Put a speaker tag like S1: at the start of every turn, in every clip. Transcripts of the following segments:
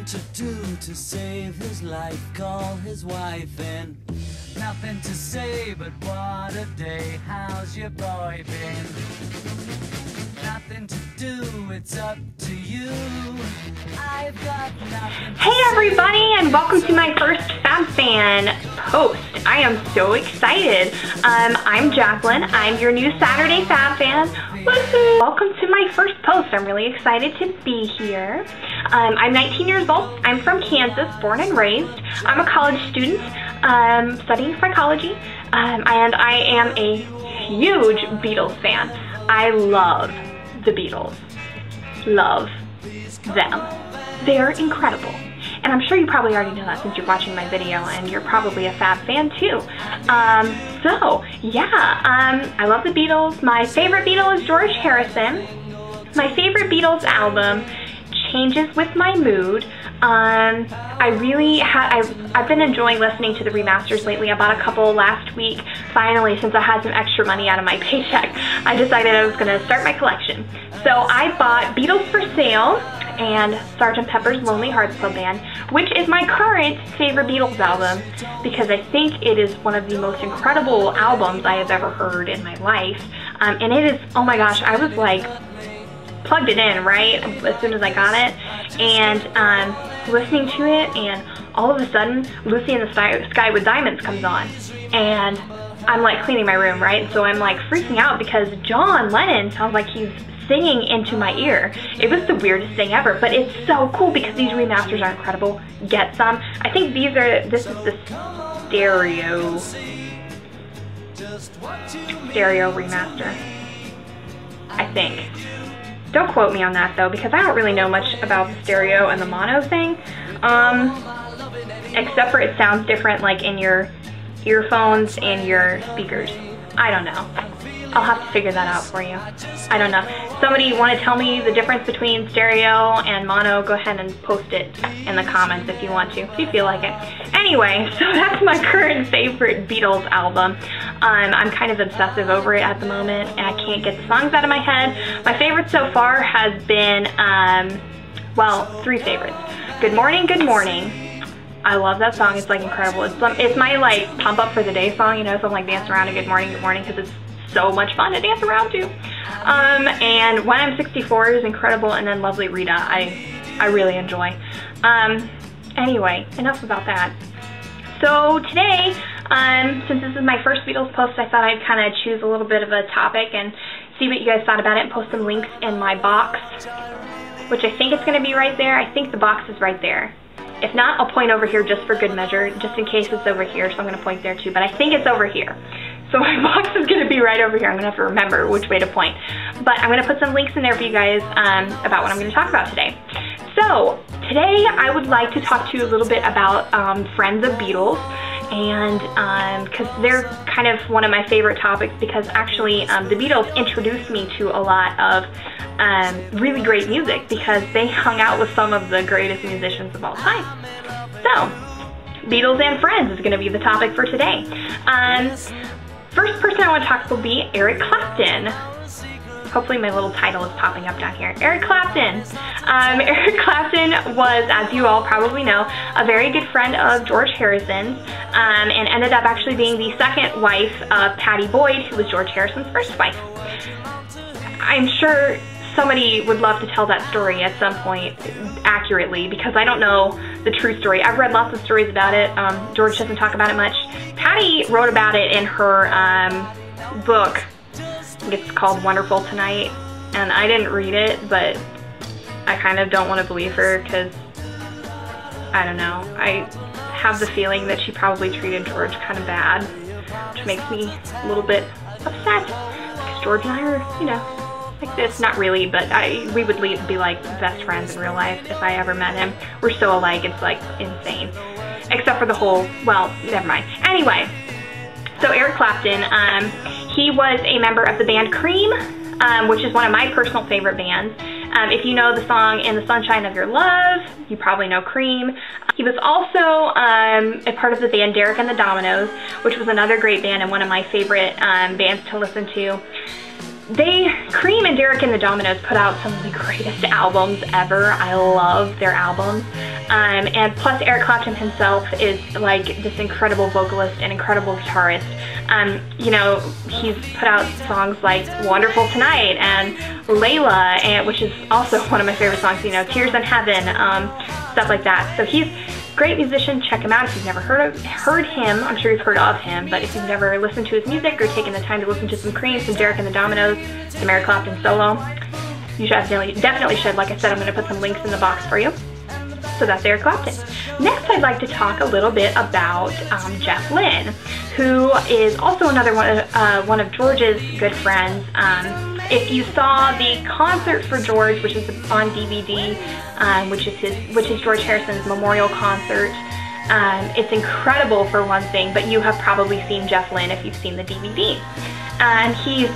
S1: to do to save his life, call his wife in. Nothing to say, but what a day, how's your boy been? Nothing to do, it's up to you. I've got nothing to
S2: Hey everybody, and welcome to my first FabFan post. I am so excited. I'm Jacqueline. I'm your new Saturday FabFan. Woohoo! Welcome to my first post. I'm really excited to be here. I'm 19 years old. I'm from Kansas, born and raised. I'm a college student studying psychology, and I am a huge Beatles fan. I love the Beatles. Love them. They're incredible. And I'm sure you probably already know that since you're watching my video and you're probably a Fab fan too. I love the Beatles. My favorite Beatle is George Harrison. My favorite Beatles album changes with my mood. I've been enjoying listening to the remasters lately. I bought a couple last week. Finally, since I had some extra money out of my paycheck, I decided I was going to start my collection. So I bought Beatles for Sale and Sgt. Pepper's Lonely Hearts Club Band, which is my current favorite Beatles album because I think it is one of the most incredible albums I have ever heard in my life. And it is, oh my gosh, I was like, plugged it in right as soon as I got it, and listening to it, and all of a sudden Lucy in the Sky with Diamonds comes on, and I'm like cleaning my room, right? So I'm like freaking out because John Lennon sounds like he's singing into my ear. It was the weirdest thing ever, but it's so cool because these remasters are incredible. Get some. I think this is the stereo remaster, I think. Don't quote me on that though, because I don't really know much about the stereo and the mono thing, except for it sounds different like in your earphones and your speakers. I don't know. I'll have to figure that out for you. I don't know. Somebody want to tell me the difference between stereo and mono, go ahead and post it in the comments if you want to, if you feel like it. Anyway, so that's my current favorite Beatles album. I'm kind of obsessive over it at the moment, and I can't get the songs out of my head. My favorite so far has been, well, 3 favorites. Good Morning, Good Morning. I love that song. It's like incredible. It's my like pump up for the day song, you know, so I'm like dancing around to Good Morning, Good Morning because it's so much fun to dance around to. And When I'm 64 is incredible, and then Lovely Rita I really enjoy. Anyway, enough about that. So today, since this is my first Beatles post, I thought I'd kind of choose a little bit of a topic and see what you guys thought about it and post some links in my box, which I think it's going to be right there. I think the box is right there. If not, I'll point over here just for good measure, just in case it's over here, so I'm going to point there too, but I think it's over here. So my box is going to be right over here. I'm going to have to remember which way to point. But I'm going to put some links in there for you guys about what I'm going to talk about today. So today I would like to talk to you a little bit about friends of Beatles, and because they're kind of one of my favorite topics, because actually the Beatles introduced me to a lot of really great music because they hung out with some of the greatest musicians of all time. So Beatles and friends is going to be the topic for today. First person I want to talk will be Eric Clapton. Hopefully my little title is popping up down here. Eric Clapton. Eric Clapton was, as you all probably know, a very good friend of George Harrison's, and ended up actually being the second wife of Pattie Boyd, who was George Harrison's first wife. I'm sure somebody would love to tell that story at some point accurately, because I don't know the true story. I've read lots of stories about it. George doesn't talk about it much. Pattie wrote about it in her book. I think it's called Wonderful Tonight, and I didn't read it, but I kind of don't want to believe her because, I don't know, I have the feeling that she probably treated George kind of bad, which makes me a little bit upset, because George and I are, you know, like this. Not really, but we would be like best friends in real life if I ever met him. We're so alike, it's like insane. Except for the whole, well, never mind. Anyway, so Eric Clapton, he was a member of the band Cream, which is one of my personal favorite bands. If you know the song In the Sunshine of Your Love, you probably know Cream. He was also a part of the band Derek and the Dominos, which was another great band and one of my favorite bands to listen to. Cream and Derek and the Dominos put out some of the greatest albums ever. I love their albums. And plus Eric Clapton himself is like this incredible vocalist and incredible guitarist. You know, he's put out songs like Wonderful Tonight and Layla, and which is also one of my favorite songs, you know, Tears in Heaven, stuff like that. So he's a great musician. Check him out if you've never heard him. I'm sure you've heard of him, but if you've never listened to his music or taken the time to listen to some Cream, some Derek and the Dominos, some Eric Clapton solo, you should definitely should. Like I said, I'm going to put some links in the box for you. So that's Eric Clapton. Next, I'd like to talk a little bit about Jeff Lynne, who is also another one of George's good friends. If you saw the concert for George, which is on DVD, which is George Harrison's memorial concert, it's incredible for one thing, but you have probably seen Jeff Lynne if you've seen the DVD. And he's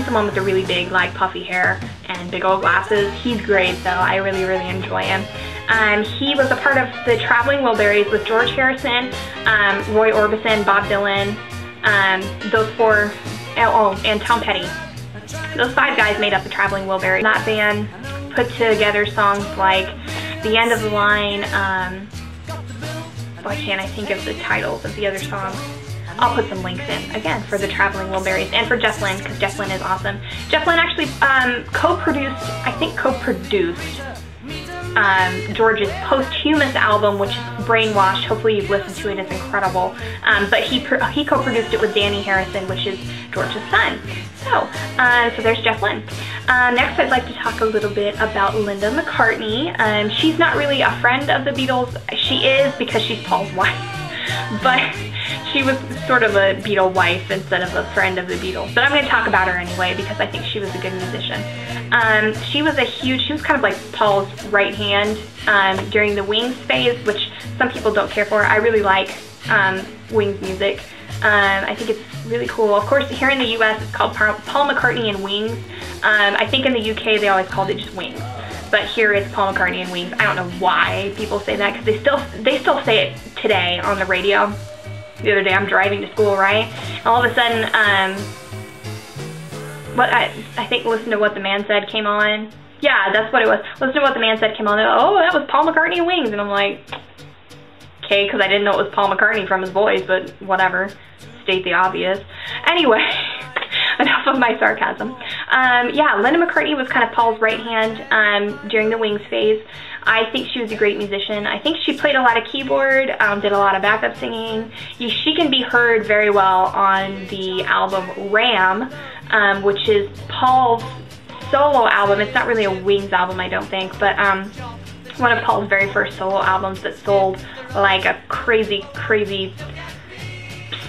S2: the one with the really big, like, puffy hair and big old glasses. He's great, though. I really, really enjoy him. He was a part of the Travelling Wilburys with George Harrison, Roy Orbison, Bob Dylan, those four, and Tom Petty. Those 5 guys made up the Travelling Wilburys. That band put together songs like The End of the Line. Why can't I think of the titles of the other songs? I'll put some links in, again, for the Travelling Wilburys and for Jeff Lynne, because Jeff Lynne is awesome. Jeff Lynne actually co-produced George's posthumous album, which is Brainwashed. Hopefully you've listened to it. It's incredible. But he co-produced it with Dhani Harrison, which is George's son. So there's Jeff Lynne. Next, I'd like to talk a little bit about Linda McCartney. She's not really a friend of the Beatles. She is because she's Paul's wife. But she was sort of a Beatle wife instead of a friend of the Beatles. But I'm going to talk about her anyway because I think she was a good musician. She was kind of like Paul's right hand during the Wings phase, which some people don't care for. I really like Wings music. I think it's really cool. Of course, here in the US it's called Paul McCartney and Wings. I think in the UK they always called it just Wings. But here it's Paul McCartney and Wings. I don't know why people say that, because they still say it today on the radio. The other day I'm driving to school, right? And all of a sudden, I think Listen to What the Man Said came on. Yeah, that's what it was. Listen to What the Man Said came on. Oh, that was Paul McCartney and Wings. And I'm like, okay, because I didn't know it was Paul McCartney from his voice, but whatever. State the obvious. Anyway, enough of my sarcasm. Yeah, Linda McCartney was kind of Paul's right hand during the Wings phase. I think she was a great musician. I think she played a lot of keyboard, did a lot of backup singing. She can be heard very well on the album Ram, which is Paul's solo album. It's not really a Wings album, I don't think, but one of Paul's very first solo albums that sold like a crazy, crazy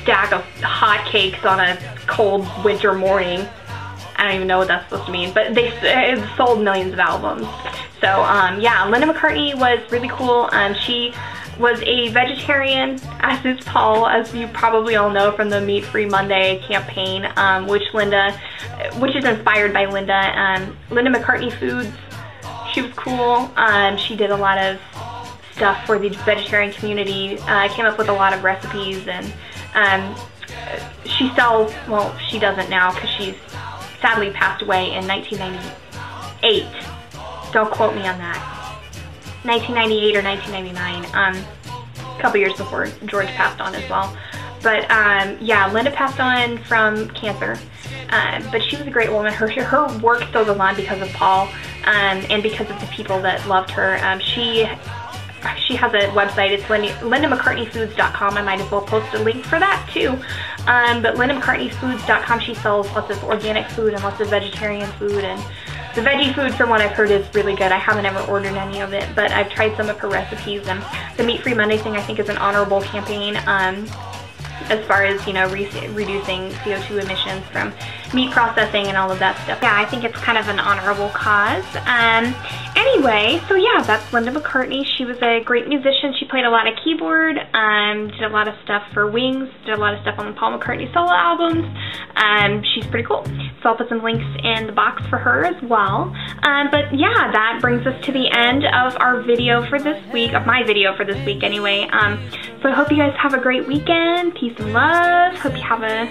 S2: stack of hotcakes on a cold winter morning. I don't even know what that's supposed to mean, but it sold millions of albums. So yeah, Linda McCartney was really cool. She was a vegetarian, as is Paul, as you probably all know from the Meat Free Monday campaign, which is inspired by Linda. Linda McCartney Foods, she was cool. She did a lot of stuff for the vegetarian community, came up with a lot of recipes, and she sells, well, she doesn't now because she's sadly passed away in 1998. Don't quote me on that. 1998 or 1999, a couple years before George passed on as well. But yeah, Linda passed on from cancer, but she was a great woman. Her work still goes on because of Paul, and because of the people that loved her. She has a website. It's LindaMcCartneyFoods.com. I might as well post a link for that too. But LindaMcCartneyFoods.com, she sells lots of organic food and lots of vegetarian food, and the veggie food, from what I've heard, is really good. I haven't ever ordered any of it, but I've tried some of her recipes, and the Meat Free Monday thing I think is an honorable campaign as far as, you know, reducing CO2 emissions from meat processing and all of that stuff. Yeah, I think it's kind of an honorable cause. Anyway, so yeah, that's Linda McCartney. She was a great musician. She played a lot of keyboard, did a lot of stuff for Wings, did a lot of stuff on the Paul McCartney solo albums. She's pretty cool. So I'll put some links in the box for her as well. But yeah, that brings us to the end of our video for this week, of my video for this week anyway. So I hope you guys have a great weekend. Peace and love. Hope you have a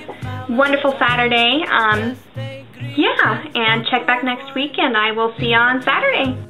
S2: wonderful Saturday. Yeah, and check back next week, and I will see you on Saturday.